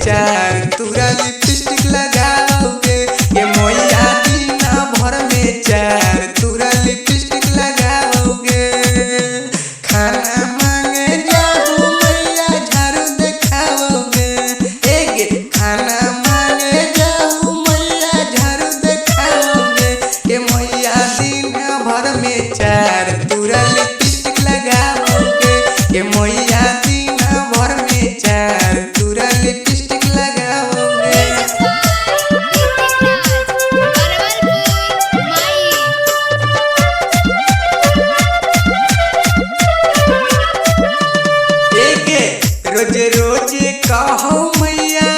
चार तुरा लिपस्टिक लगाओगे ये मैया दिन भर में चार तुरा लिपस्टिक लगाओगे। खाना मांगे जाऊं मैया झाड़ू दिखाओगे एक खाना मांगे जाऊं मैया झाड़ू दिखाओगे ये मैया दिन भर में चार तुरा लिपस्टिक लगाओगे ये मैया दिन भर में चार तुरा लिपस्टिक लगाओगे। रोज रोज कहो मैया